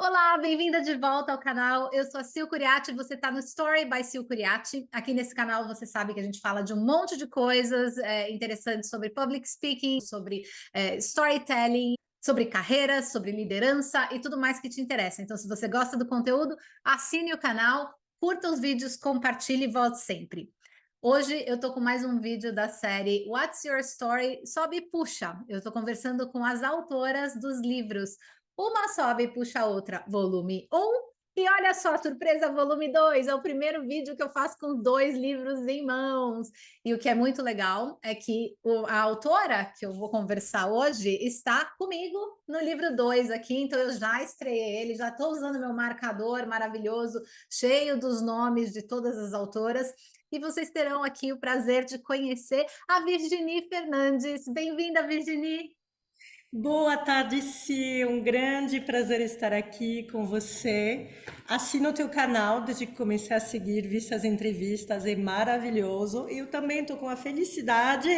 Olá, bem-vinda de volta ao canal. Eu sou a Sil Curiati, você está no Story by Sil Curiati. Aqui nesse canal você sabe que a gente fala de um monte de coisas interessantes sobre public speaking, sobre storytelling, sobre carreiras, sobre liderança e tudo mais que te interessa. Então, se você gosta do conteúdo, assine o canal, curta os vídeos, compartilhe e volte sempre. Hoje eu tô com mais um vídeo da série What's Your Story? Sobe e puxa. Eu estou conversando com as autoras dos livros Uma Sobe e Puxa a Outra, volume 1. E olha só, surpresa, volume 2. É o primeiro vídeo que eu faço com 2 livros em mãos. E o que é muito legal é que a autora que eu vou conversar hoje está comigo no livro 2 aqui. Então eu já estreiei ele, já estou usando meu marcador maravilhoso, cheio dos nomes de todas as autoras. E vocês terão aqui o prazer de conhecer a Virginie Fernandes. Bem-vinda, Virginie! Boa tarde, Si. Um grande prazer estar aqui com você. Assino o teu canal desde que comecei a seguir, visto as entrevistas, é maravilhoso. Eu também estou com a felicidade,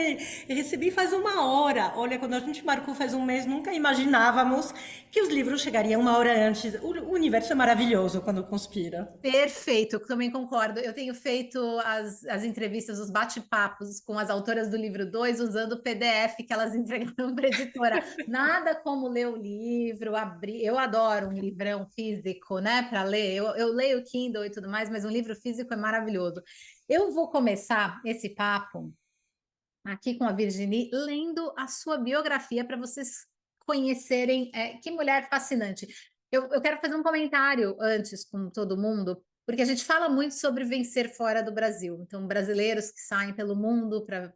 recebi faz uma hora. Olha, quando a gente marcou faz um mês, nunca imaginávamos que os livros chegariam uma hora antes. O universo é maravilhoso quando conspira. Perfeito, eu também concordo. Eu tenho feito as entrevistas, os bate-papos com as autoras do livro 2 usando o PDF que elas entregaram para a editora. Nada como ler o livro, abrir. Eu adoro um livrão físico, né, para ler. Eu leio Kindle e tudo mais, mas um livro físico é maravilhoso. Eu vou começar esse papo aqui com a Virginie lendo a sua biografia para vocês conhecerem que mulher fascinante. Eu quero fazer um comentário antes com todo mundo, porque a gente fala muito sobre vencer fora do Brasil. Então, brasileiros que saem pelo mundo para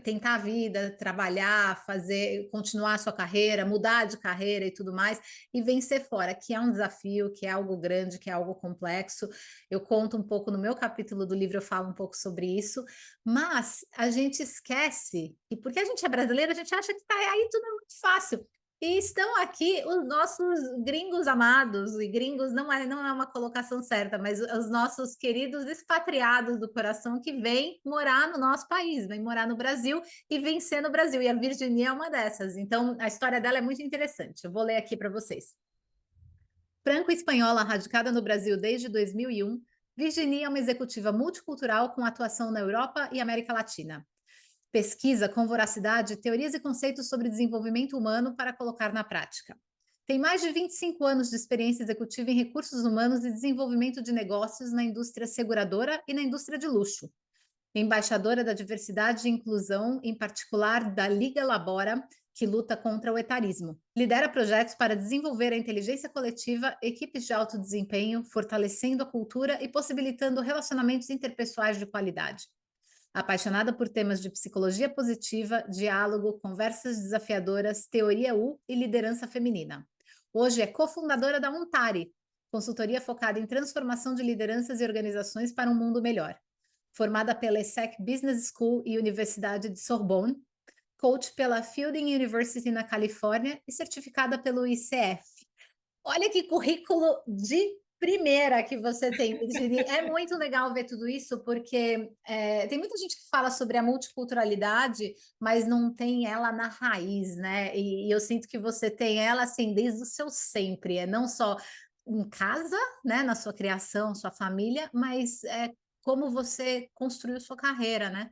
tentar a vida, trabalhar, fazer, continuar a sua carreira, mudar de carreira e tudo mais, e vencer fora, que é um desafio, que é algo grande, que é algo complexo. Eu conto um pouco no meu capítulo do livro, eu falo um pouco sobre isso, mas a gente esquece, e porque a gente é brasileiro, a gente acha que tá aí tudo é muito fácil. E estão aqui os nossos gringos amados, e gringos não é uma colocação certa, mas os nossos queridos expatriados do coração que vêm morar no nosso país, vêm morar no Brasil e vencer no Brasil. E a Virginia é uma dessas. Então, a história dela é muito interessante. Eu vou ler aqui para vocês. Franco-espanhola radicada no Brasil desde 2001, Virginia é uma executiva multicultural com atuação na Europa e América Latina. Pesquisa com voracidade teorias e conceitos sobre desenvolvimento humano para colocar na prática. Tem mais de 25 anos de experiência executiva em recursos humanos e desenvolvimento de negócios na indústria seguradora e na indústria de luxo. Embaixadora da diversidade e inclusão, em particular da Liga Labora, que luta contra o etarismo. Lidera projetos para desenvolver a inteligência coletiva, equipes de alto desempenho, fortalecendo a cultura e possibilitando relacionamentos interpessoais de qualidade. Apaixonada por temas de psicologia positiva, diálogo, conversas desafiadoras, teoria U e liderança feminina. Hoje é cofundadora da Untari, consultoria focada em transformação de lideranças e organizações para um mundo melhor. Formada pela ESSEC Business School e Universidade de Sorbonne, coach pela Fielding University na Califórnia e certificada pelo ICF. Olha que currículo de primeira que você tem, Virginie. É muito legal ver tudo isso, porque tem muita gente que fala sobre a multiculturalidade, mas não tem ela na raiz, né? E eu sinto que você tem ela assim desde o seu sempre, é não só em casa, né, na sua criação, sua família, mas como você construiu sua carreira, né?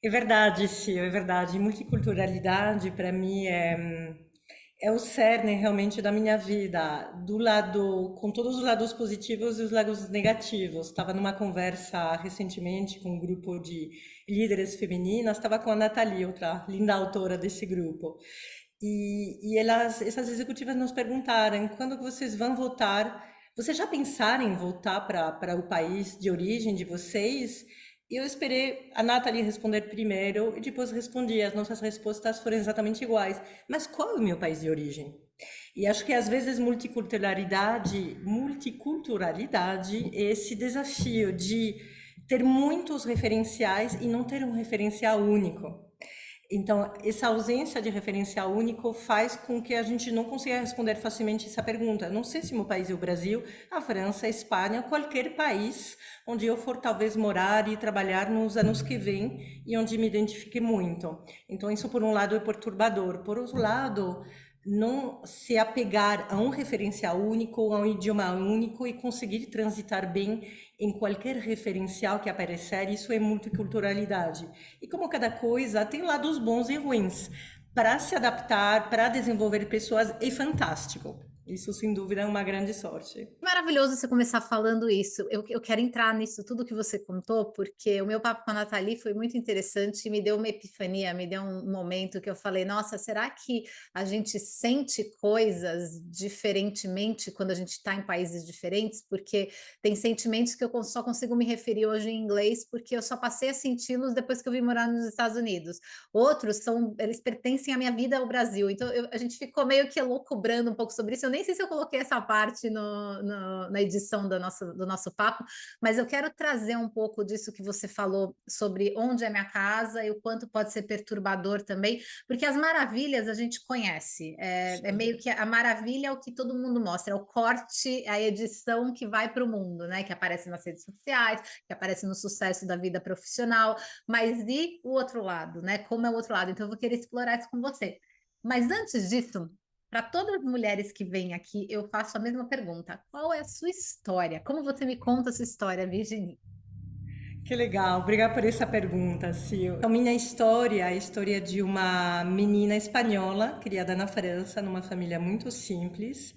É verdade, sim, é verdade. Multiculturalidade para mim é o cerne realmente da minha vida, do lado, com todos os lados positivos e os lados negativos. Estava numa conversa recentemente com um grupo de líderes femininas, estava com a Nathalie, outra linda autora desse grupo. E essas executivas nos perguntaram, quando que vocês vão voltar? Vocês já pensaram em voltar para o país de origem de vocês? E eu esperei a Nathalie responder primeiro e depois respondi. As nossas respostas foram exatamente iguais. Mas qual é o meu país de origem? E acho que às vezes multiculturalidade é esse desafio de ter muitos referenciais e não ter um referencial único. Então, essa ausência de referencial único faz com que a gente não consiga responder facilmente essa pergunta. Não sei se meu país é o Brasil, a França, a Espanha, qualquer país onde eu for talvez morar e trabalhar nos anos que vêm e onde me identifique muito. Então, isso por um lado é perturbador. Por outro lado, não se apegar a um referencial único ou a um idioma único e conseguir transitar bem em qualquer referencial que aparecer. Isso é multiculturalidade. E como cada coisa tem lados bons e ruins, para se adaptar, para desenvolver pessoas, é fantástico. Isso, sem dúvida, é uma grande sorte. Maravilhoso você começar falando isso. Eu quero entrar nisso tudo que você contou, porque o meu papo com a Nathalie foi muito interessante e me deu uma epifania, me deu um momento que eu falei: nossa, será que a gente sente coisas diferentemente quando a gente está em países diferentes? Porque tem sentimentos que eu só consigo me referir hoje em inglês, porque eu só passei a senti-los depois que eu vim morar nos Estados Unidos. Outros são, eles pertencem à minha vida ao Brasil. Então a gente ficou meio que loucubrando um pouco sobre isso. Eu nem sei se eu coloquei essa parte na edição do nosso papo, mas eu quero trazer um pouco disso que você falou sobre onde é minha casa e o quanto pode ser perturbador também, porque as maravilhas a gente conhece. É meio que a maravilha é o que todo mundo mostra, é o corte, a edição que vai para o mundo, né? Que aparece nas redes sociais, que aparece no sucesso da vida profissional, mas e o outro lado, né? Como é o outro lado? Então, eu vou querer explorar isso com você. Mas antes disso, para todas as mulheres que vêm aqui, eu faço a mesma pergunta: qual é a sua história? Como você me conta a sua história, Virginie? Que legal, obrigada por essa pergunta, Sil. A minha história é a história de uma menina espanhola, criada na França, numa família muito simples,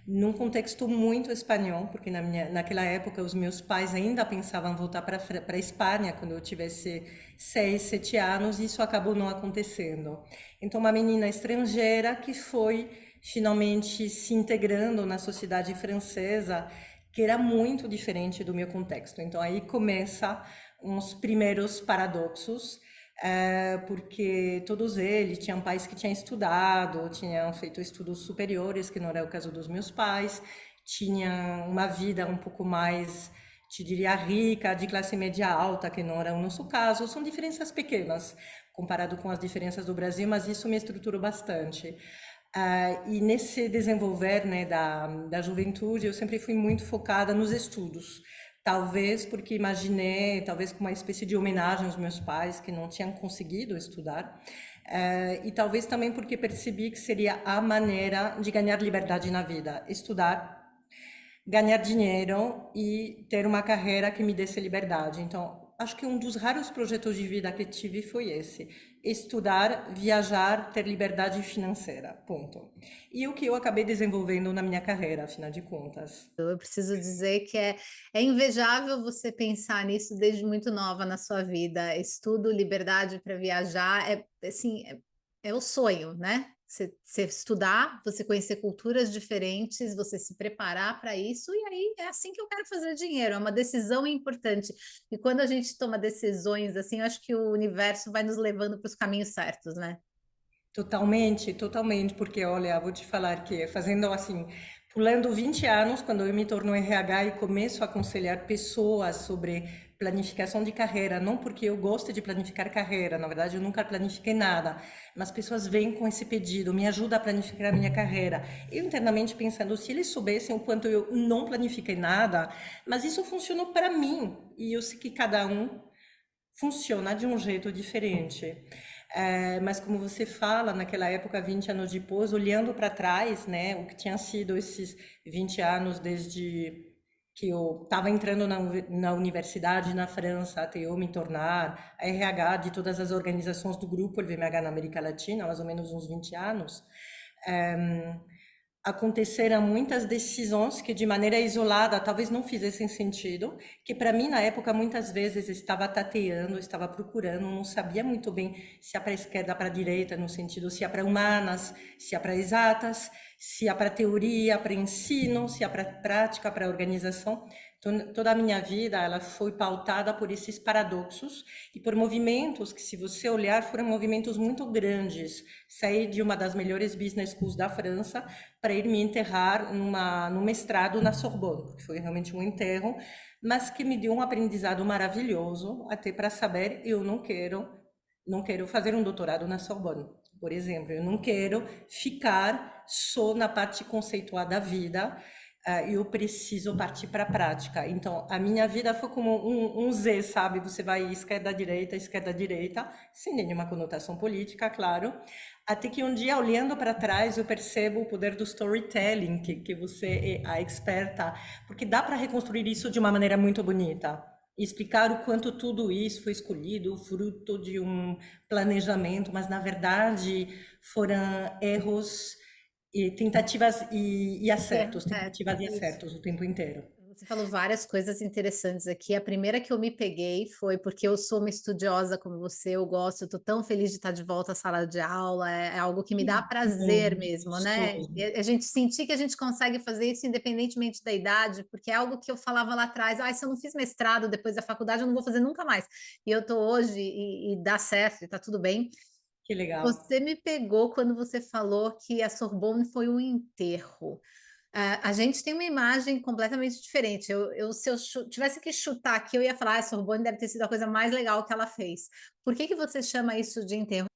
num contexto muito espanhol, porque naquela época os meus pais ainda pensavam voltar para a Espanha quando eu tivesse 6, 7 anos, e isso acabou não acontecendo. Então, uma menina estrangeira que foi finalmente se integrando na sociedade francesa, que era muito diferente do meu contexto. Então aí começa uns primeiros paradoxos, porque todos eles tinham pais que tinham estudado, tinham feito estudos superiores, que não era o caso dos meus pais, tinham uma vida um pouco mais, te diria, rica, de classe média alta, que não era o nosso caso. São diferenças pequenas comparado com as diferenças do Brasil, mas isso me estruturou bastante. E nesse desenvolver, né, da juventude, eu sempre fui muito focada nos estudos. Talvez porque imaginei, talvez com uma espécie de homenagem aos meus pais que não tinham conseguido estudar, e talvez também porque percebi que seria a maneira de ganhar liberdade na vida, estudar, ganhar dinheiro e ter uma carreira que me desse liberdade. Então, acho que um dos raros projetos de vida que tive foi esse: estudar, viajar, ter liberdade financeira. Ponto. E o que eu acabei desenvolvendo na minha carreira, afinal de contas. Eu preciso dizer que é invejável você pensar nisso desde muito nova na sua vida. Estudo, liberdade para viajar, assim, é o sonho, né? Você estudar, você conhecer culturas diferentes, você se preparar para isso, e aí é assim que eu quero fazer dinheiro, é uma decisão importante. E quando a gente toma decisões assim, eu acho que o universo vai nos levando para os caminhos certos, né? Totalmente, totalmente, porque olha, vou te falar que fazendo assim, pulando 20 anos, quando eu me torno RH e começo a aconselhar pessoas sobre planificação de carreira, não porque eu gosto de planificar carreira, na verdade eu nunca planifiquei nada, mas pessoas vêm com esse pedido, me ajuda a planificar a minha carreira. Eu internamente pensando, se eles soubessem o quanto eu não planifiquei nada, mas isso funcionou para mim, e eu sei que cada um funciona de um jeito diferente. Mas como você fala, naquela época, 20 anos depois, olhando para trás, né, o que tinha sido esses 20 anos desde que eu estava entrando na universidade na França até eu me tornar a RH de todas as organizações do grupo LVMH na América Latina, mais ou menos uns 20 anos. eh, Aconteceram muitas decisões que de maneira isolada talvez não fizessem sentido, que para mim na época muitas vezes estava tateando, estava procurando, não sabia muito bem se é para a esquerda, para a direita, no sentido se é para humanas, se é para exatas, se é para teoria, para ensino, se é para prática, para organização. Então, toda a minha vida ela foi pautada por esses paradoxos e por movimentos que, se você olhar, foram movimentos muito grandes. Saí de uma das melhores business schools da França para ir me enterrar no mestrado na Sorbonne, porque foi realmente um enterro, mas que me deu um aprendizado maravilhoso, até para saber, eu não quero fazer um doutorado na Sorbonne, por exemplo, eu não quero ficar só na parte conceitual da vida, eu preciso partir para a prática. Então, a minha vida foi como um Z, sabe? Você vai esquerda, direita, sem nenhuma conotação política, claro. Até que um dia, olhando para trás, eu percebo o poder do storytelling, que você é a experta, porque dá para reconstruir isso de uma maneira muito bonita. E explicar o quanto tudo isso foi escolhido, fruto de um planejamento, mas na verdade foram erros e tentativas e É, acertos, tentativas e isso. acertos o tempo inteiro. Você falou várias coisas interessantes aqui. A primeira que eu me peguei foi porque eu sou uma estudiosa como você, eu gosto, eu tô tão feliz de estar de volta à sala de aula, é algo que me Que dá prazer bom, que mesmo, né? gostoso. E a gente sentir que a gente consegue fazer isso independentemente da idade, porque é algo que eu falava lá atrás, ah, se eu não fiz mestrado depois da faculdade, eu não vou fazer nunca mais. E eu tô hoje e dá certo, e tá tudo bem. Que legal. Você me pegou quando você falou que a Sorbonne foi um enterro. A gente tem uma imagem completamente diferente. Se eu tivesse que chutar aqui, eu ia falar, a Sorbonne deve ter sido a coisa mais legal que ela fez. Por que que você chama isso de enterro?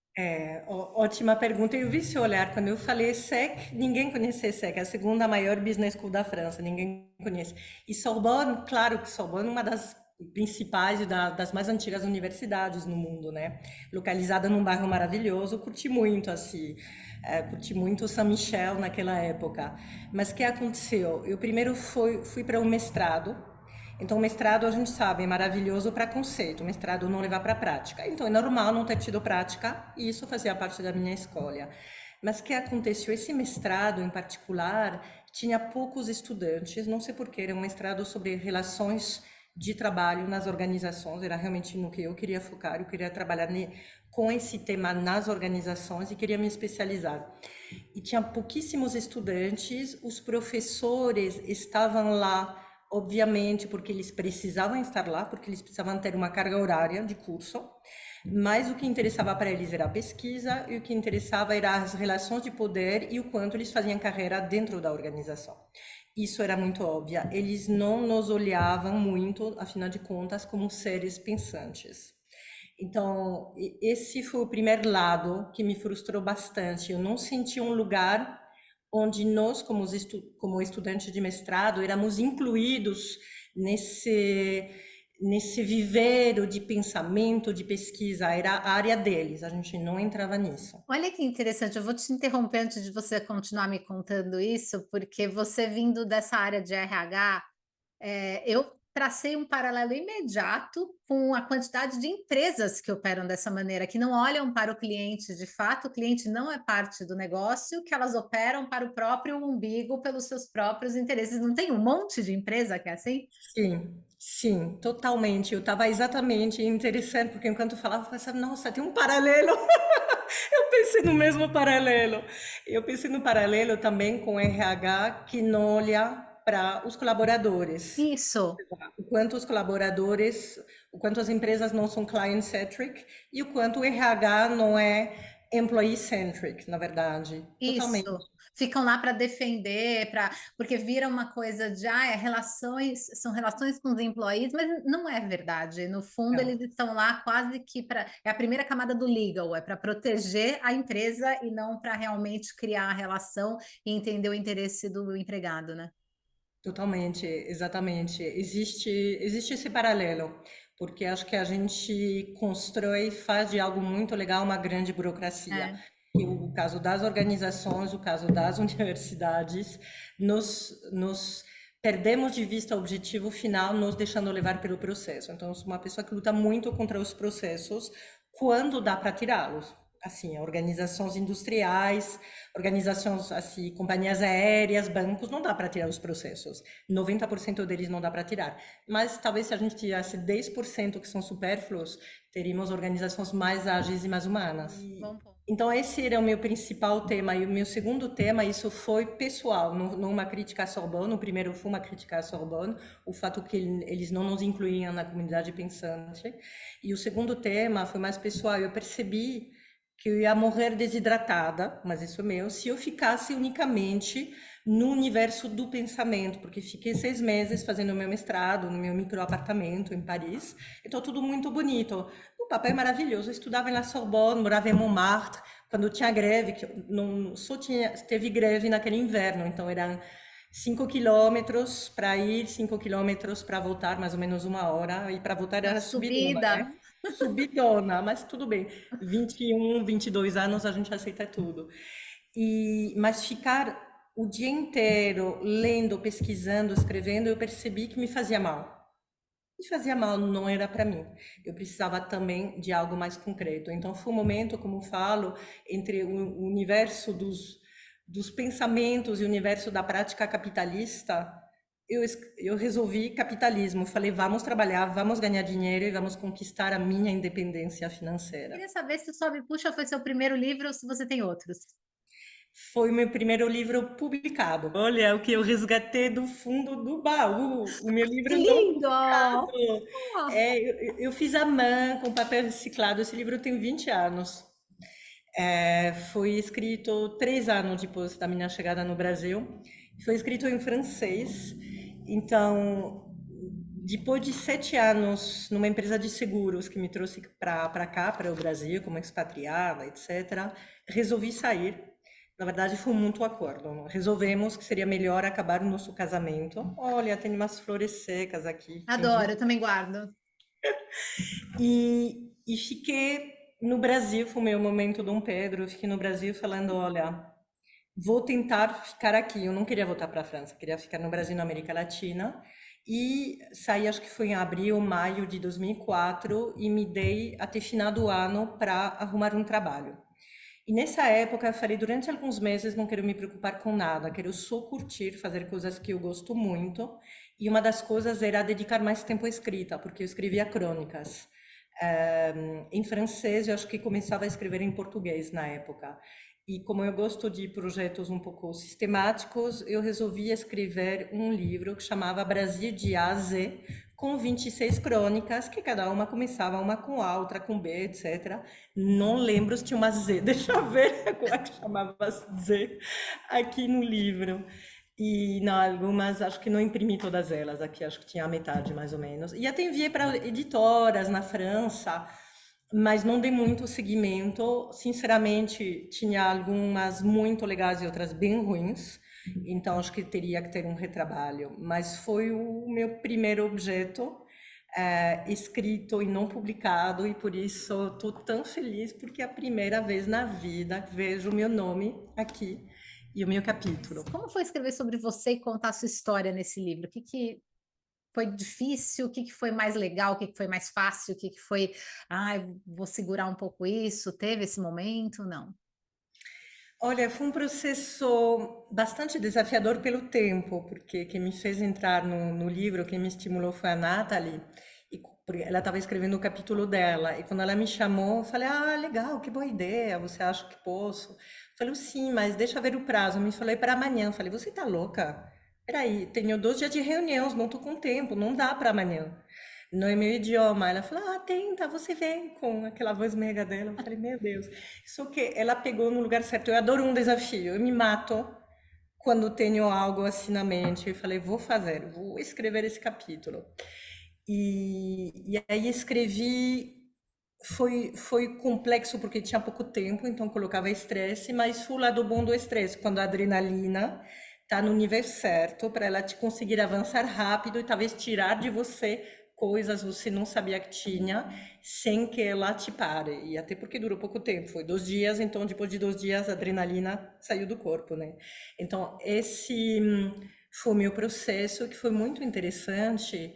Ótima pergunta. Eu vi seu olhar quando eu falei SEC, ninguém conhece SEC, é a segunda maior business school da França, ninguém conhece. E Sorbonne, claro que Sorbonne é uma das principais e das mais antigas universidades no mundo, né? Localizada num bairro maravilhoso, curti muito assim, curti muito Saint-Michel naquela época. Mas o que aconteceu? Eu primeiro fui para um mestrado. Então, o mestrado, a gente sabe, é maravilhoso para conceito, o mestrado não levar para a prática. Então, é normal não ter tido prática e isso fazia parte da minha escolha. Mas o que aconteceu? Esse mestrado, em particular, tinha poucos estudantes, não sei porquê, era um mestrado sobre relações de trabalho nas organizações, era realmente no que eu queria focar, eu queria trabalhar com esse tema nas organizações e queria me especializar. E tinha pouquíssimos estudantes, os professores estavam lá obviamente, porque eles precisavam estar lá, porque eles precisavam ter uma carga horária de curso, mas o que interessava para eles era a pesquisa e o que interessava era as relações de poder e o quanto eles faziam carreira dentro da organização. Isso era muito óbvio. Eles não nos olhavam muito, afinal de contas, como seres pensantes. Então, esse foi o primeiro lado que me frustrou bastante. Eu não senti um lugar onde nós, como estudantes de mestrado, éramos incluídos nesse viveiro de pensamento, de pesquisa. Era a área deles, a gente não entrava nisso. Olha que interessante, eu vou te interromper antes de você continuar me contando isso, porque você vindo dessa área de RH, eu tracei um paralelo imediato com a quantidade de empresas que operam dessa maneira, que não olham para o cliente de fato, o cliente não é parte do negócio, que elas operam para o próprio umbigo, pelos seus próprios interesses. Não tem um monte de empresa que é assim? Sim, sim, totalmente. Eu estava exatamente interessante, porque enquanto eu falava, eu pensava, nossa, tem um paralelo. Eu pensei no mesmo paralelo. Eu pensei no paralelo também com o RH que não olha para os colaboradores. Isso, O quanto os colaboradores, o quanto as empresas não são client-centric e o quanto o RH não é employee-centric, na verdade. Totalmente. isso. Ficam lá para defender, porque vira uma coisa de relações, são relações com os employees, mas não é verdade. No fundo, Não. eles estão lá quase que para. É a primeira camada do legal, é para proteger a empresa e não para realmente criar a relação e entender o interesse do empregado, né? Totalmente, exatamente. Existe esse paralelo, porque acho que a gente constrói, faz de algo muito legal uma grande burocracia. É. E o caso das organizações, o caso das universidades, nos perdemos de vista o objetivo final, nos deixando levar pelo processo. Então, eu sou uma pessoa que luta muito contra os processos quando dá para tirá-los. Assim, organizações industriais, organizações assim, companhias aéreas, bancos, não dá para tirar os processos. 90% deles não dá para tirar. Mas talvez se a gente tirasse 10% que são supérfluos, teríamos organizações mais ágeis e mais humanas. Bom ponto. Então esse era o meu principal tema. E o meu segundo tema, isso foi pessoal, não uma crítica à Sorbonne. O primeiro foi uma crítica à Sorbonne, o fato que eles não nos incluíam na comunidade pensante. E o segundo tema foi mais pessoal. Eu percebi que eu ia morrer desidratada, mas isso é meu, se eu ficasse unicamente no universo do pensamento, porque fiquei 6 meses fazendo o meu mestrado no meu microapartamento em Paris, então tudo muito bonito. O papel é maravilhoso, eu estudava na Sorbonne, morava em Montmartre, quando tinha greve, que não só teve greve naquele inverno, então era 5 quilômetros para ir, 5 quilômetros para voltar, mais ou menos 1 hora. E para voltar Uma era subidona, subida. né? Subidona, mas tudo bem. 21, 22 anos a gente aceita tudo. Mas ficar o dia inteiro lendo, pesquisando, escrevendo, eu percebi que me fazia mal. Me fazia mal, não era para mim. Eu precisava também de algo mais concreto. Então foi um momento, como eu falo, entre o universo dos pensamentos e o universo da prática capitalista. Eu resolvi capitalismo. Falei, vamos trabalhar, vamos ganhar dinheiro e vamos conquistar a minha independência financeira. Queria saber se o Sobe e Puxa foi seu primeiro livro ou se você tem outros. Foi o meu primeiro livro publicado. Olha, o que eu resgatei do fundo do baú, o meu Que livro não lindo! publicado. Oh, Eu fiz à mão, com papel reciclado. Esse livro tem 20 anos. Foi escrito 3 anos depois da minha chegada no Brasil. Foi escrito em francês. Então, depois de 7 anos numa empresa de seguros que me trouxe para cá, para o Brasil, como expatriada, etc., resolvi sair. Na verdade, foi um mútuo acordo. Resolvemos que seria melhor acabar o nosso casamento. Olha, tem umas flores secas aqui. Tem adoro, eu também guardo. e fiquei no Brasil, foi o meu momento Dom Pedro. Eu fiquei no Brasil falando: olha, vou tentar ficar aqui. Eu não queria voltar para a França, queria ficar no Brasil, na América Latina. E saí, acho que foi em abril, maio de 2004, e me dei até final do ano para arrumar um trabalho. E nessa época eu falei, durante alguns meses não quero me preocupar com nada, quero só curtir, fazer coisas que eu gosto muito. E uma das coisas era dedicar mais tempo à escrita, porque eu escrevia crônicas. Em francês, eu acho que começava a escrever em português na época. E como eu gosto de projetos um pouco sistemáticos, eu resolvi escrever um livro que chamava Brasil de A a Z, com 26 crônicas, que cada uma começava uma com A, outra com B, etc. Não lembro se tinha uma Z, deixa eu ver como é que chamava Z aqui no livro. E não, algumas acho que não imprimi todas elas, aqui acho que tinha a metade mais ou menos. E até enviei para editoras na França, mas não dei muito seguimento. Sinceramente, tinha algumas muito legais e outras bem ruins, então acho que teria que ter um retrabalho. Mas foi o meu primeiro objeto escrito e não publicado, e por isso estou tão feliz, porque é a primeira vez na vida que vejo o meu nome aqui e o meu capítulo. Como foi escrever sobre você e contar a sua história nesse livro? O que que foi difícil? O que que foi mais legal? O que que foi mais fácil? O que que foi, ai, vou segurar um pouco isso? Teve esse momento? Não. Olha, foi um processo bastante desafiador pelo tempo, porque quem me fez entrar no livro, quem me estimulou foi a Nathalie, porque ela estava escrevendo o capítulo dela, e quando ela me chamou, eu falei, ah, legal, que boa ideia, você acha que posso? Eu falei, sim, mas deixa eu ver o prazo. Eu me falei para amanhã, eu falei, você tá louca? Peraí, tenho 2 dias de reunião, não tô com tempo, não dá para amanhã. Não é meu idioma. Ela falou, ah, tenta, você vem, com aquela voz meiga dela. Eu falei, meu Deus. Só que ela pegou no lugar certo. Eu adoro um desafio. Eu me mato quando tenho algo assim na mente. Eu falei, vou fazer, vou escrever esse capítulo. E aí escrevi. Foi complexo porque tinha pouco tempo, então colocava estresse, mas foi o lado bom do estresse, quando a adrenalina tá no nível certo para ela te conseguir avançar rápido e talvez tirar de você coisas que você não sabia que tinha, sem que ela te pare. E até porque durou pouco tempo, foi 2 dias, então depois de 2 dias a adrenalina saiu do corpo, né? Então esse foi o meu processo, que foi muito interessante.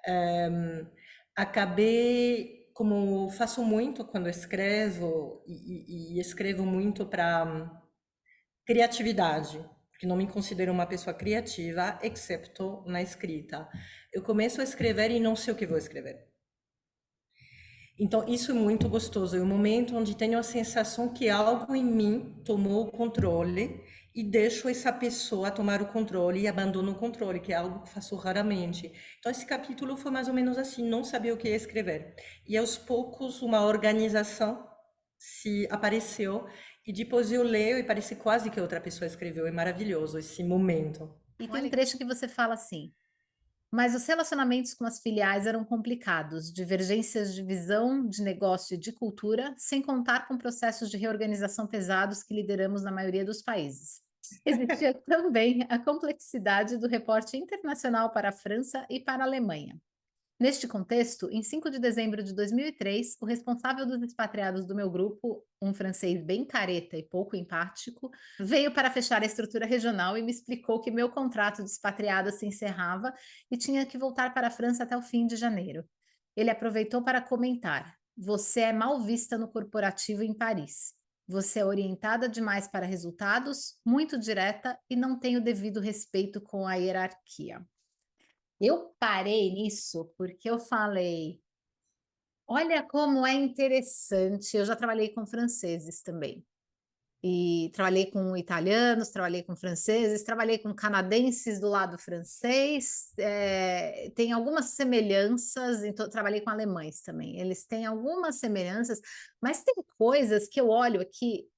Em, Acabei, como faço muito quando escrevo, e escrevo muito para criatividade, porque não me considero uma pessoa criativa, excepto na escrita. Eu começo a escrever e não sei o que vou escrever. Então, isso é muito gostoso. É um momento onde tenho a sensação que algo em mim tomou o controle e deixo essa pessoa tomar o controle e abandono o controle, que é algo que faço raramente. Então, esse capítulo foi mais ou menos assim, não sabia o que ia escrever. E aos poucos, uma organização se apareceu e depois eu leio e parece quase que outra pessoa escreveu. É maravilhoso esse momento. E tem um Olha, trecho que você fala assim: mas os relacionamentos com as filiais eram complicados, divergências de visão, de negócio e de cultura, sem contar com processos de reorganização pesados que lideramos na maioria dos países. Existia também a complexidade do reporte internacional para a França e para a Alemanha. Neste contexto, em 5 de dezembro de 2003, o responsável dos expatriados do meu grupo, um francês bem careta e pouco empático, veio para fechar a estrutura regional e me explicou que meu contrato de expatriado se encerrava e tinha que voltar para a França até o fim de janeiro. Ele aproveitou para comentar: Você é mal vista no corporativo em Paris. Você é orientada demais para resultados, muito direta e não tem o devido respeito com a hierarquia. Eu parei nisso porque eu falei: "Olha como é interessante". Eu já trabalhei com franceses também, e trabalhei com italianos, trabalhei com franceses, trabalhei com canadenses do lado francês, tem algumas semelhanças, então trabalhei com alemães também. Eles têm algumas semelhanças, mas tem coisas que eu olho aqui,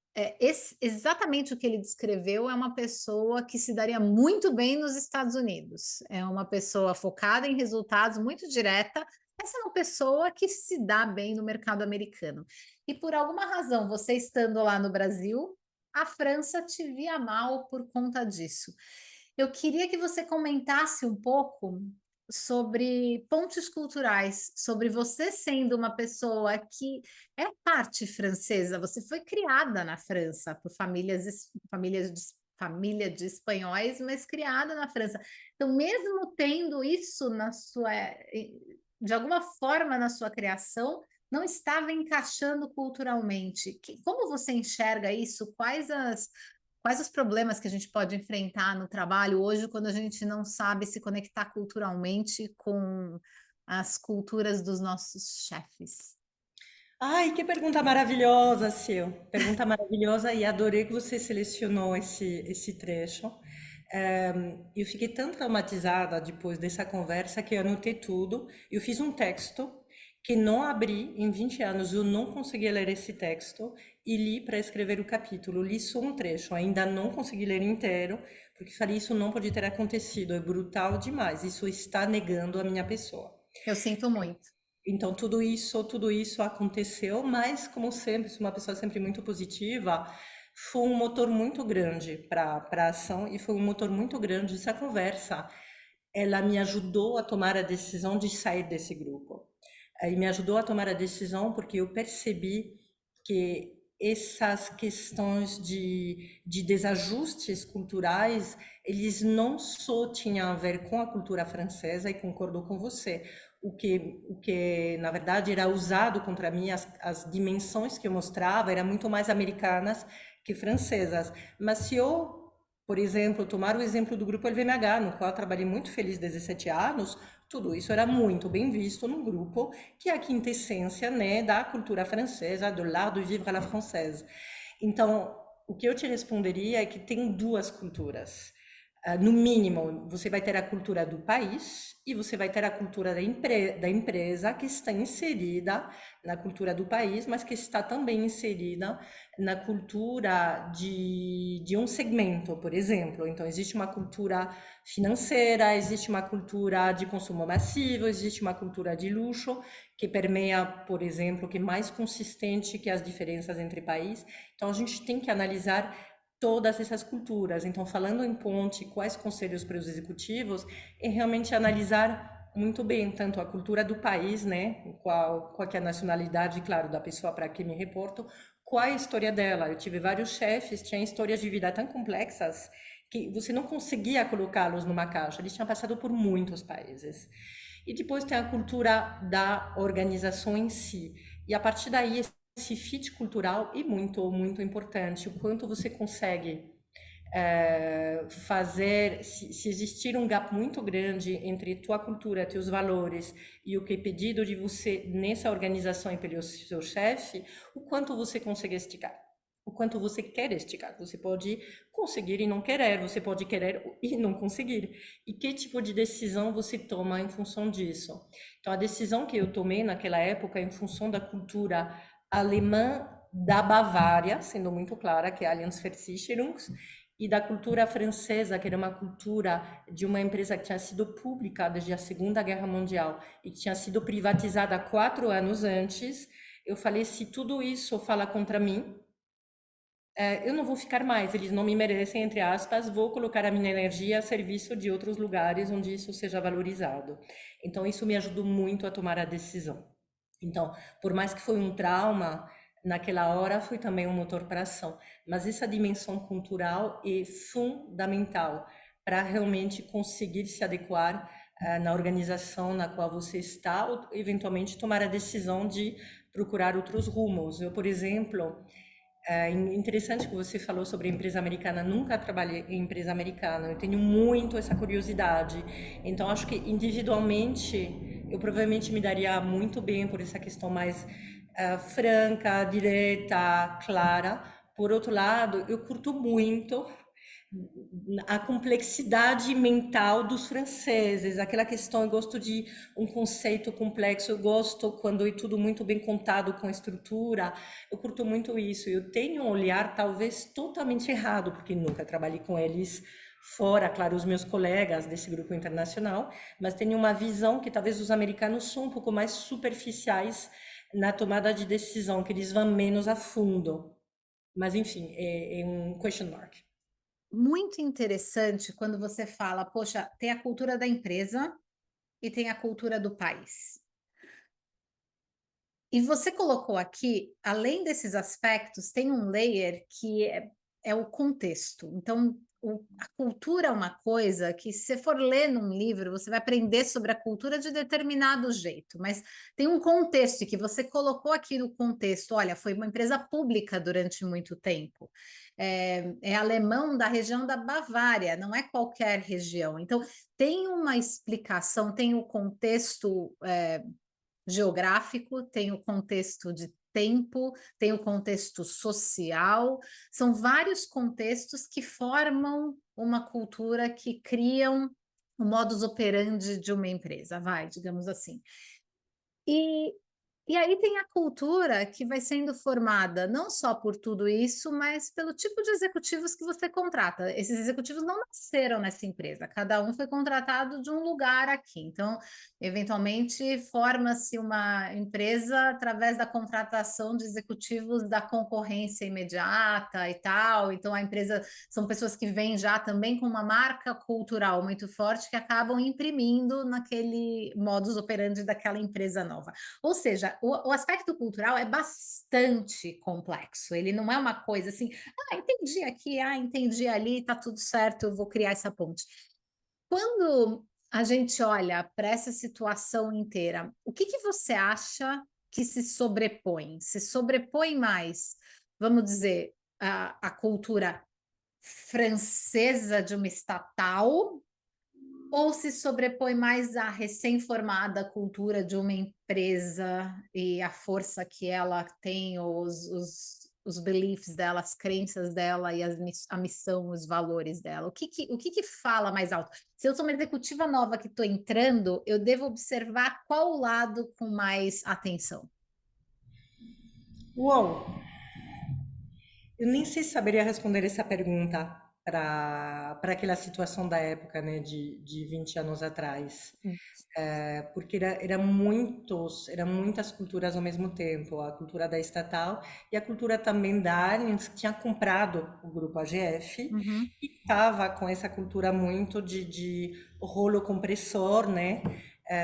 exatamente o que ele descreveu é uma pessoa que se daria muito bem nos Estados Unidos. É uma pessoa focada em resultados, muito direta. Essa é uma pessoa que se dá bem no mercado americano. E por alguma razão, você estando lá no Brasil, a França te via mal por conta disso. Eu queria que você comentasse um pouco sobre pontes culturais, sobre você sendo uma pessoa que é parte francesa, você foi criada na França por família de espanhóis, mas criada na França. Então, mesmo tendo isso na sua, de alguma forma na sua criação, não estava encaixando culturalmente. Como você enxerga isso? Quais os problemas que a gente pode enfrentar no trabalho hoje quando a gente não sabe se conectar culturalmente com as culturas dos nossos chefes? Ai, que pergunta maravilhosa, Sil. Pergunta maravilhosa e adorei que você selecionou esse trecho. Eu fiquei tão traumatizada depois dessa conversa que eu anotei tudo. Eu fiz um texto que não abri em 20 anos, eu não consegui ler esse texto e li para escrever o capítulo. Li só um trecho, ainda não consegui ler inteiro, porque falei, isso não pode ter acontecido, é brutal demais, isso está negando a minha pessoa. Eu sinto muito. Então, tudo isso aconteceu, mas, como sempre, sou uma pessoa sempre muito positiva, foi um motor muito grande para a ação e foi um motor muito grande essa conversa. Ela me ajudou a tomar a decisão de sair desse grupo. E me ajudou a tomar a decisão porque eu percebi que essas questões de desajustes culturais, eles não só tinham a ver com a cultura francesa, e concordo com você, o que na verdade era usado contra mim, as dimensões que eu mostrava eram muito mais americanas que francesas. Mas se eu, por exemplo, tomar o exemplo do grupo LVMH, no qual eu trabalhei muito feliz 17 anos, tudo isso era muito bem visto num grupo que é a quintessência, né, da cultura francesa, do lado de vivre à la française. Então, o que eu te responderia é que tem duas culturas. No mínimo, você vai ter a cultura do país e você vai ter a cultura da empresa que está inserida na cultura do país, mas que está também inserida na cultura de um segmento, por exemplo. Então, existe uma cultura financeira, existe uma cultura de consumo massivo, existe uma cultura de luxo que permeia, por exemplo, que é mais consistente que as diferenças entre países. Então, a gente tem que analisar todas essas culturas. Então, falando em ponte, quais conselhos para os executivos, é realmente analisar muito bem tanto a cultura do país, né, qual que é a nacionalidade, claro, da pessoa para quem me reporto, qual é a história dela. Eu tive vários chefes, tinham histórias de vida tão complexas que você não conseguia colocá-los numa caixa. Eles tinham passado por muitos países. E depois tem a cultura da organização em si. E a partir daí, esse fit cultural é muito, muito importante. O quanto você consegue fazer, se existir um gap muito grande entre tua cultura, teus valores e o que é pedido de você nessa organização e pelo seu chefe, o quanto você consegue esticar. O quanto você quer esticar. Você pode conseguir e não querer, você pode querer e não conseguir. E que tipo de decisão você toma em função disso? Então, a decisão que eu tomei naquela época, em função da cultura alemã da Bavária, sendo muito clara, que é a Allianz-Versicherung, e da cultura francesa, que era uma cultura de uma empresa que tinha sido pública desde a Segunda Guerra Mundial e que tinha sido privatizada 4 anos antes, eu falei, se tudo isso fala contra mim, eu não vou ficar mais, eles não me merecem, entre aspas, vou colocar a minha energia a serviço de outros lugares onde isso seja valorizado. Então, isso me ajudou muito a tomar a decisão. Então, por mais que foi um trauma, naquela hora foi também um motor para ação. Mas essa dimensão cultural é fundamental para realmente conseguir se adequar na organização na qual você está, ou eventualmente tomar a decisão de procurar outros rumos. Eu, por exemplo, é interessante que você falou sobre a empresa americana. Nunca trabalhei em empresa americana. Eu tenho muito essa curiosidade. Então, acho que individualmente eu provavelmente me daria muito bem por essa questão mais franca, direta, clara. Por outro lado, eu curto muito a complexidade mental dos franceses, aquela questão, eu gosto de um conceito complexo, eu gosto quando é tudo muito bem contado com estrutura, eu curto muito isso. Eu tenho um olhar talvez totalmente errado, porque nunca trabalhei com eles fora, claro, os meus colegas desse grupo internacional, mas tenho uma visão que talvez os americanos são um pouco mais superficiais na tomada de decisão, que eles vão menos a fundo. Mas enfim, é um question mark. Muito interessante quando você fala, poxa, tem a cultura da empresa e tem a cultura do país. E você colocou aqui, além desses aspectos, tem um layer que é o contexto. Então, a cultura é uma coisa que, se você for ler num livro, você vai aprender sobre a cultura de determinado jeito, mas tem um contexto que você colocou aqui no contexto. Olha, foi uma empresa pública durante muito tempo. É alemão da região da Bavária, não é qualquer região. Então, tem uma explicação, tem o contexto geográfico, tem o contexto de tempo, tem o contexto social, são vários contextos que formam uma cultura que criam o modus operandi de uma empresa, vai, digamos assim. E e aí tem a cultura que vai sendo formada não só por tudo isso, mas pelo tipo de executivos que você contrata. Esses executivos não nasceram nessa empresa, cada um foi contratado de um lugar aqui. Então, eventualmente, forma-se uma empresa através da contratação de executivos da concorrência imediata e tal. Então, a empresa são pessoas que vêm já também com uma marca cultural muito forte que acabam imprimindo naquele modus operandi daquela empresa nova. Ou seja, o aspecto cultural é bastante complexo. Ele não é uma coisa assim, entendi aqui, entendi ali, tá tudo certo, eu vou criar essa ponte. Quando a gente olha para essa situação inteira, o que que você acha que se sobrepõe? Se sobrepõe mais, vamos dizer, a cultura francesa de uma estatal ou se sobrepõe mais à recém-formada cultura de uma empresa e a força que ela tem, os beliefs dela, as crenças dela e a missão, os valores dela? O que que fala mais alto? Se eu sou uma executiva nova que estou entrando, eu devo observar qual lado com mais atenção? Uou! Eu nem sei se saberia responder essa pergunta para aquela situação da época, né, de 20 anos atrás. Porque eram muitas culturas ao mesmo tempo, a cultura da estatal e a cultura também da Allianz, que tinha comprado o grupo AGF Uhum. e estava com essa cultura muito de rolo compressor, né?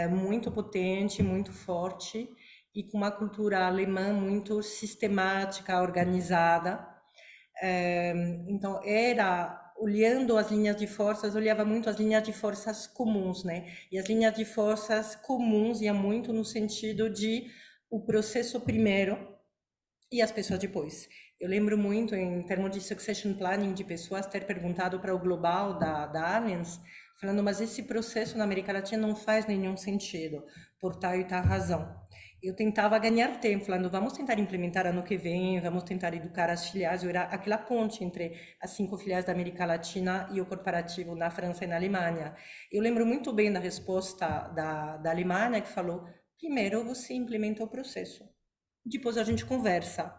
Muito potente, muito forte e com uma cultura alemã muito sistemática, organizada. Então, olhando as linhas de forças, olhava muito as linhas de forças comuns, né? E as linhas de forças comuns iam muito no sentido de o processo primeiro e as pessoas depois. Eu lembro muito, em termos de succession planning, de pessoas ter perguntado para o global da Allianz, falando, mas esse processo na América Latina não faz nenhum sentido, por tal e tal razão. Eu tentava ganhar tempo, falando, vamos tentar implementar ano que vem, vamos tentar educar as filiais. Eu era aquela ponte entre as 5 filiais da América Latina e o corporativo na França e na Alemanha. Eu lembro muito bem da resposta da Alemanha, que falou, primeiro você implementa o processo, depois a gente conversa.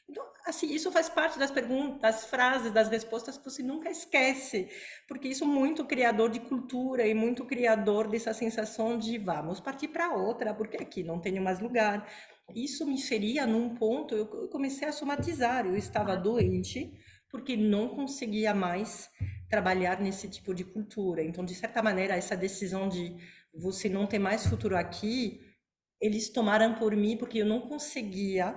Então, assim, isso faz parte das perguntas, das frases, das respostas que você nunca esquece, porque isso é muito criador de cultura e muito criador dessa sensação de vamos partir para outra, porque aqui não tenho mais lugar. isso me feria num ponto, eu comecei a somatizar, eu estava doente porque não conseguia mais trabalhar nesse tipo de cultura. Então, de certa maneira, essa decisão de você não ter mais futuro aqui, eles tomaram por mim porque eu não conseguia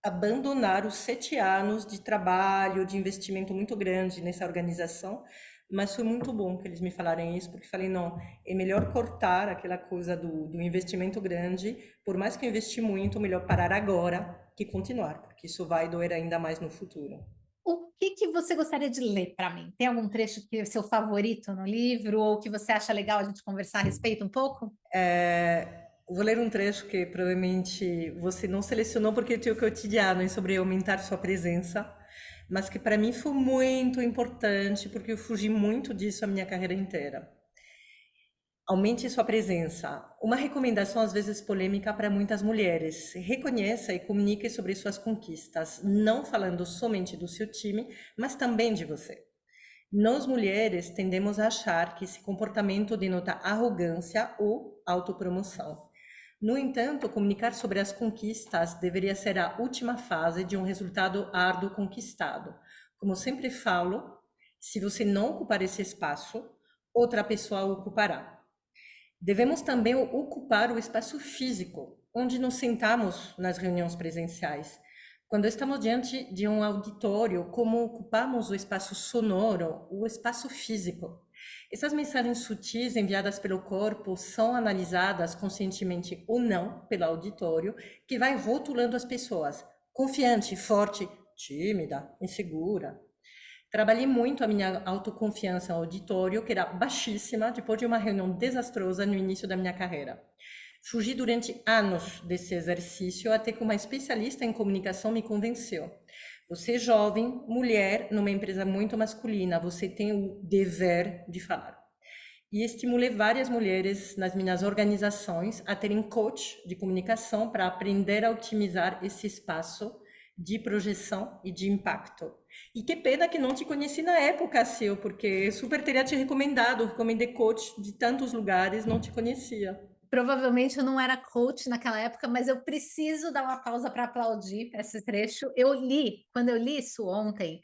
abandonar os 7 anos de trabalho, de investimento muito grande nessa organização, mas foi muito bom que eles me falarem isso, porque falei, não, é melhor cortar aquela coisa do investimento grande, por mais que eu investi muito, melhor parar agora que continuar, porque isso vai doer ainda mais no futuro. O que que você gostaria de ler para mim? Tem algum trecho que é seu favorito no livro ou que você acha legal a gente conversar a respeito um pouco? Vou ler um trecho que provavelmente você não selecionou porque o teu cotidiano é sobre aumentar sua presença, mas que para mim foi muito importante porque eu fugi muito disso a minha carreira inteira. Aumente sua presença. Uma recomendação às vezes polêmica para muitas mulheres. Reconheça e comunique sobre suas conquistas, não falando somente do seu time, mas também de você. Nós mulheres tendemos a achar que esse comportamento denota arrogância ou autopromoção. No entanto, comunicar sobre as conquistas deveria ser a última fase de um resultado árduo conquistado. Como sempre falo, se você não ocupar esse espaço, outra pessoa o ocupará. Devemos também ocupar o espaço físico, onde nos sentamos nas reuniões presenciais. Quando estamos diante de um auditório, como ocupamos o espaço sonoro, o espaço físico? Essas mensagens sutis enviadas pelo corpo são analisadas conscientemente ou não pelo auditório, que vai rotulando as pessoas. Confiante, forte, tímida, insegura. Trabalhei muito a minha autoconfiança ao auditório, que era baixíssima, depois de uma reunião desastrosa no início da minha carreira. Fugi durante anos desse exercício, até que uma especialista em comunicação me convenceu. Você é jovem, mulher, numa empresa muito masculina, você tem o dever de falar. E estimulei várias mulheres nas minhas organizações a terem coach de comunicação para aprender a otimizar esse espaço de projeção e de impacto. E que pena que não te conheci na época, Sil, porque super teria te recomendado, recomendei coach de tantos lugares, não te conhecia. Provavelmente eu não era coach naquela época, mas eu preciso dar uma pausa para aplaudir esse trecho. Eu li, quando eu li isso ontem,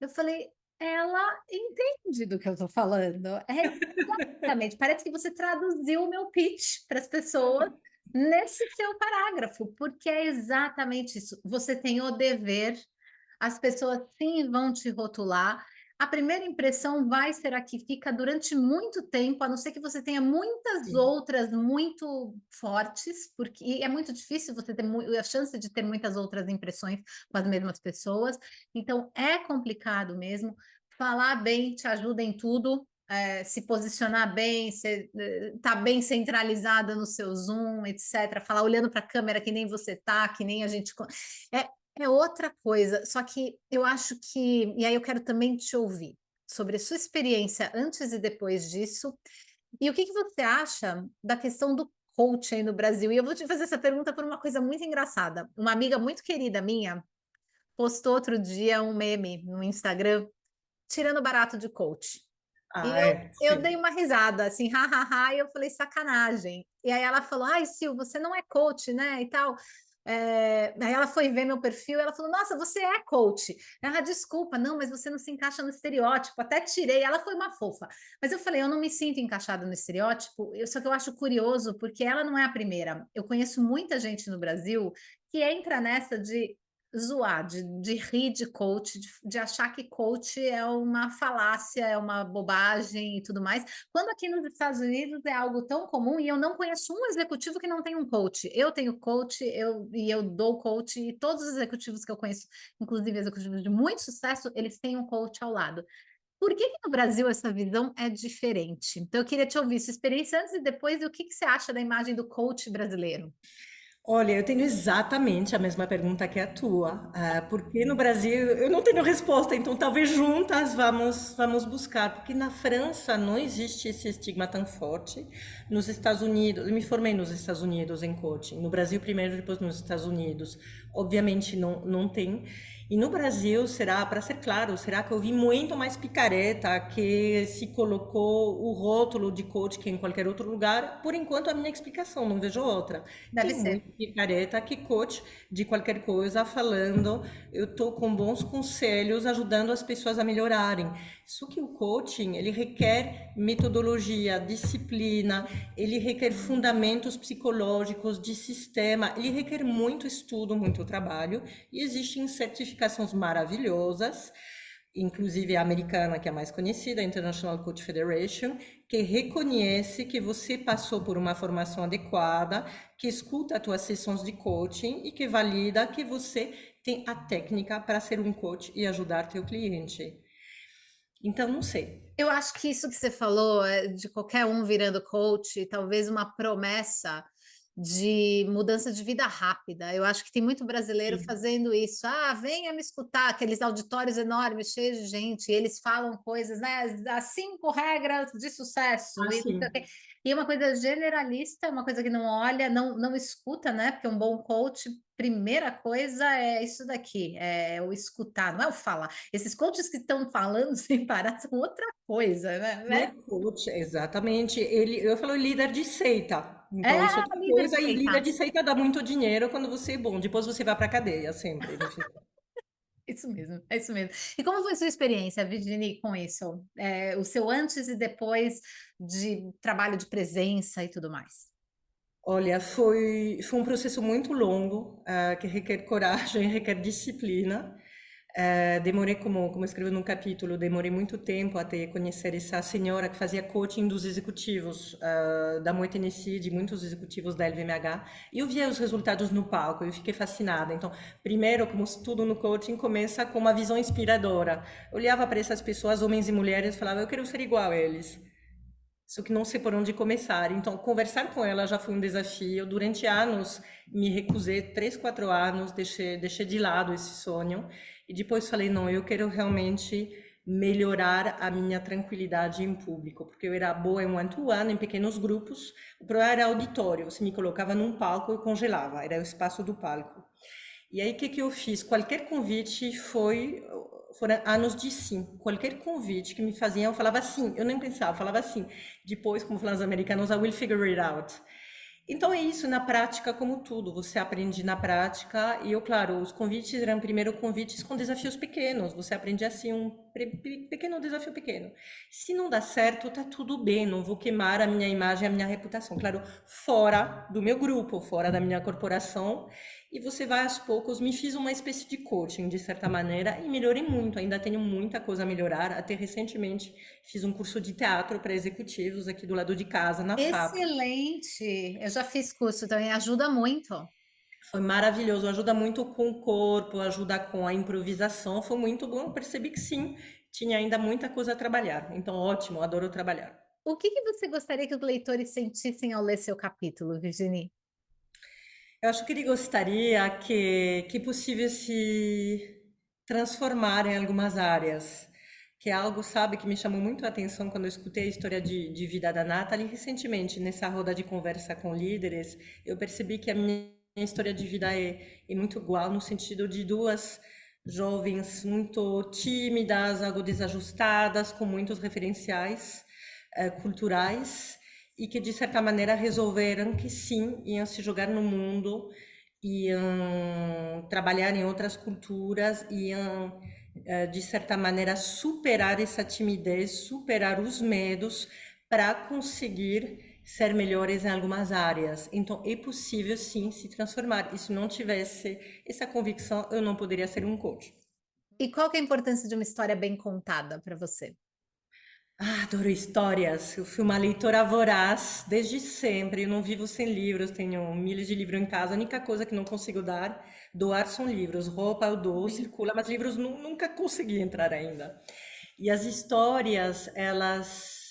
eu falei, ela entende do que eu estou falando. É exatamente, parece que você traduziu o meu pitch para as pessoas nesse seu parágrafo, porque é exatamente isso. Você tem o dever, as pessoas sim vão te rotular. A primeira impressão vai ser a que fica durante muito tempo, a não ser que você tenha muitas Sim. outras muito fortes, porque e é muito difícil você ter a chance de ter muitas outras impressões com as mesmas pessoas. Então é complicado mesmo. Falar bem te ajuda em tudo. Se posicionar bem, tá bem centralizada no seu Zoom, etc. Falar olhando para a câmera que nem você tá, que nem a gente. É, é outra coisa, só que eu acho que, e aí eu quero também te ouvir sobre a sua experiência antes e depois disso, e o que que você acha da questão do coaching no Brasil? E eu vou te fazer essa pergunta por uma coisa muito engraçada. Uma amiga muito querida minha postou outro dia um meme no Instagram tirando barato de coach. E Ah, eu, é, eu dei sim. uma risada, assim, ha, e eu falei, sacanagem. E aí ela falou, ai, Sil, você não é coach, né, e tal. Aí ela foi ver meu perfil e ela falou, nossa, você é coach. Ela, desculpa, não, mas você não se encaixa no estereótipo. Até tirei, ela foi uma fofa. Mas eu falei, eu não me sinto encaixada no estereótipo, só que eu acho curioso, porque ela não é a primeira. Eu conheço muita gente no Brasil que entra nessa de zoar, de rir de coach, de achar que coach é uma falácia, é uma bobagem e tudo mais, quando aqui nos Estados Unidos é algo tão comum e eu não conheço um executivo que não tem um coach. Eu tenho coach, eu dou coach, e todos os executivos que eu conheço, inclusive executivos de muito sucesso, eles têm um coach ao lado. Por que que no Brasil essa visão é diferente? Então, eu queria te ouvir sua experiência antes e depois, e o que que você acha da imagem do coach brasileiro? Olha, eu tenho exatamente a mesma pergunta que a tua. Porque no Brasil eu não tenho resposta, então talvez juntas vamos buscar. Porque na França não existe esse estigma tão forte. Nos Estados Unidos, eu me formei nos Estados Unidos em coaching. No Brasil primeiro, depois nos Estados Unidos. Obviamente não tem. E no Brasil, será, para ser claro, será que eu vi muito mais picareta que se colocou o rótulo de coach que em qualquer outro lugar? Por enquanto, a minha explicação, não vejo outra. Deve Tem ser. muito picareta que coach de qualquer coisa falando, eu estou com bons conselhos ajudando as pessoas a melhorarem. Só que o coaching, ele requer metodologia, disciplina, ele requer fundamentos psicológicos de sistema, ele requer muito estudo, muito trabalho, e existem certificações maravilhosas, inclusive a americana, que é a mais conhecida, a International Coach Federation, que reconhece que você passou por uma formação adequada, que escuta as tuas sessões de coaching e que valida que você tem a técnica para ser um coach e ajudar teu cliente. Então, não sei. Eu acho que isso que você falou, de qualquer um virando coach, talvez uma promessa de mudança de vida rápida. Eu acho que tem muito brasileiro Sim. fazendo isso. Ah, venha me escutar, aqueles auditórios enormes, cheios de gente, e eles falam coisas, né? As 5 regras de sucesso, e, não sei o Assim, quê. E é uma coisa generalista, uma coisa que não olha, não escuta, né? Porque um bom coach, primeira coisa é isso daqui, é o escutar, não é o falar. Esses coaches que estão falando sem parar são outra coisa, não é né? coach, exatamente. Ele, eu falo líder de seita. É Então, isso é outra líder de coisa. E líder seita. de seita dá muito dinheiro quando você é bom. Depois você vai para cadeia, sempre, no final. Isso mesmo, é isso mesmo. E como foi sua experiência, Virginie, com isso? O seu antes e depois de trabalho de presença e tudo mais? Olha, foi um processo muito longo, que requer coragem, requer disciplina. Demorei, como escrevo no capítulo, demorei muito tempo até conhecer essa senhora que fazia coaching dos executivos, da Moe Tennessee, de muitos executivos da LVMH, e eu via os resultados no palco, eu fiquei fascinada. Então, primeiro, como tudo no coaching, começa com uma visão inspiradora. Eu olhava para essas pessoas, homens e mulheres, e falava, eu quero ser igual a eles. Só que não sei por onde começar. Então, conversar com ela já foi um desafio. Durante anos, me recusei, 3, 4 anos, deixei de lado esse sonho. E depois falei, não, eu quero realmente melhorar a minha tranquilidade em público, porque eu era boa em one-to-one, em pequenos grupos. O problema era auditório. Você me colocava num palco, eu congelava, era o espaço do palco. E aí, o que que eu fiz? Qualquer convite foram anos de sim. Qualquer convite que me faziam, eu falava sim. Eu nem pensava, eu falava sim. Depois, como falam os americanos, I will figure it out. Então é isso, na prática, como tudo, você aprende na prática. E eu, claro, os convites eram primeiro convites com desafios pequenos. Você aprende assim um pequeno desafio pequeno. Se não dá certo, tá tudo bem, não vou queimar a minha imagem, a minha reputação. Claro, fora do meu grupo, fora da minha corporação. E você vai aos poucos, me fiz uma espécie de coaching, de certa maneira, e melhorei muito. Ainda tenho muita coisa a melhorar. Até recentemente fiz um curso de teatro para executivos aqui do lado de casa, na FAP. Excelente! Eu já fiz curso também, ajuda muito. Foi maravilhoso, ajuda muito com o corpo, ajuda com a improvisação. Foi muito bom. Eu percebi que sim, tinha ainda muita coisa a trabalhar. Então, ótimo, adoro trabalhar. O que que você gostaria que os leitores sentissem ao ler seu capítulo, Virginie? Eu acho que ele gostaria que possível se transformar em algumas áreas, que é algo, sabe, que me chamou muito a atenção quando eu escutei a história de vida da Nathalie recentemente, nessa roda de conversa com líderes, eu percebi que a minha história de vida é muito igual, no sentido de duas jovens muito tímidas, algo desajustadas, com muitos referenciais culturais, e que de certa maneira resolveram que sim, iam se jogar no mundo, iam trabalhar em outras culturas, iam de certa maneira superar essa timidez, superar os medos para conseguir ser melhores em algumas áreas. Então é possível sim se transformar. E se não tivesse essa convicção, eu não poderia ser um coach. E qual que é a importância de uma história bem contada para você? Adoro histórias. Eu fui uma leitora voraz desde sempre. Eu não vivo sem livros, tenho milhares de livros em casa. A única coisa que não consigo doar são livros. Roupa eu dou, circula, mas livros nunca consegui entrar ainda. E as histórias, elas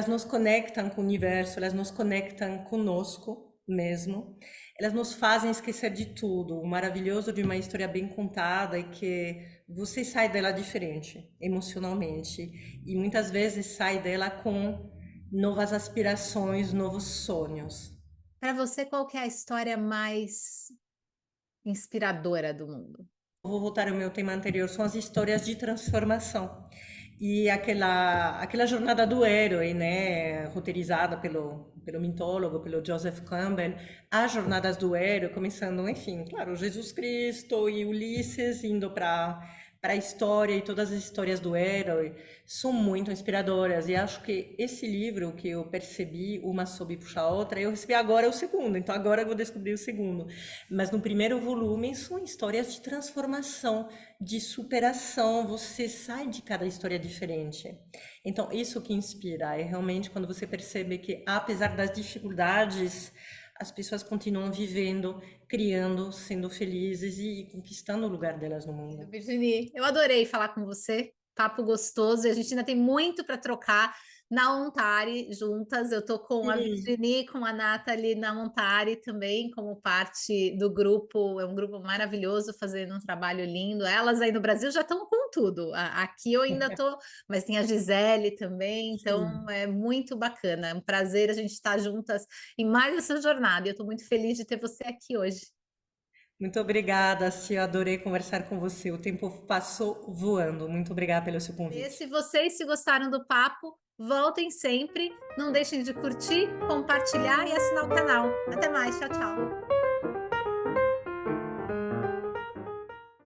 nos conectam com o universo, elas nos conectam conosco mesmo. Elas nos fazem esquecer de tudo. O maravilhoso de uma história bem contada é que você sai dela diferente, emocionalmente. E muitas vezes sai dela com novas aspirações, novos sonhos. Para você, qual que é a história mais inspiradora do mundo? vou voltar ao meu tema anterior, são as histórias de transformação. E aquela jornada do herói, né, roteirizada pelo mitólogo, pelo Joseph Campbell, as jornadas do herói, começando, enfim, claro, Jesus Cristo e Ulisses indo para a história e todas as histórias do herói são muito inspiradoras. E acho que esse livro que eu percebi, uma soube puxar a outra, eu recebi agora o segundo, então agora eu vou descobrir o segundo. Mas no primeiro volume são histórias de transformação, de superação, você sai de cada história diferente. Então, isso que inspira é realmente quando você percebe que, apesar das dificuldades, as pessoas continuam vivendo, criando, sendo felizes e conquistando o lugar delas no mundo. Virginie, eu adorei falar com você, papo gostoso, e a gente ainda tem muito para trocar na Ontari juntas. Eu tô com a Sim. Virginie, com a Nathalie na Ontari também, como parte do grupo. É um grupo maravilhoso, fazendo um trabalho lindo. Elas aí no Brasil já estão com tudo. Aqui eu ainda tô, mas tem a Gisele também, então Sim. é muito bacana. É um prazer a gente estar juntas em mais essa jornada. E eu estou muito feliz de ter você aqui hoje. Muito obrigada, Cia. Eu adorei conversar com você. O tempo passou voando. Muito obrigada pelo seu E convite. se vocês se gostaram do papo, voltem sempre. Não deixem de curtir, compartilhar e assinar o canal. Até mais, tchau, tchau.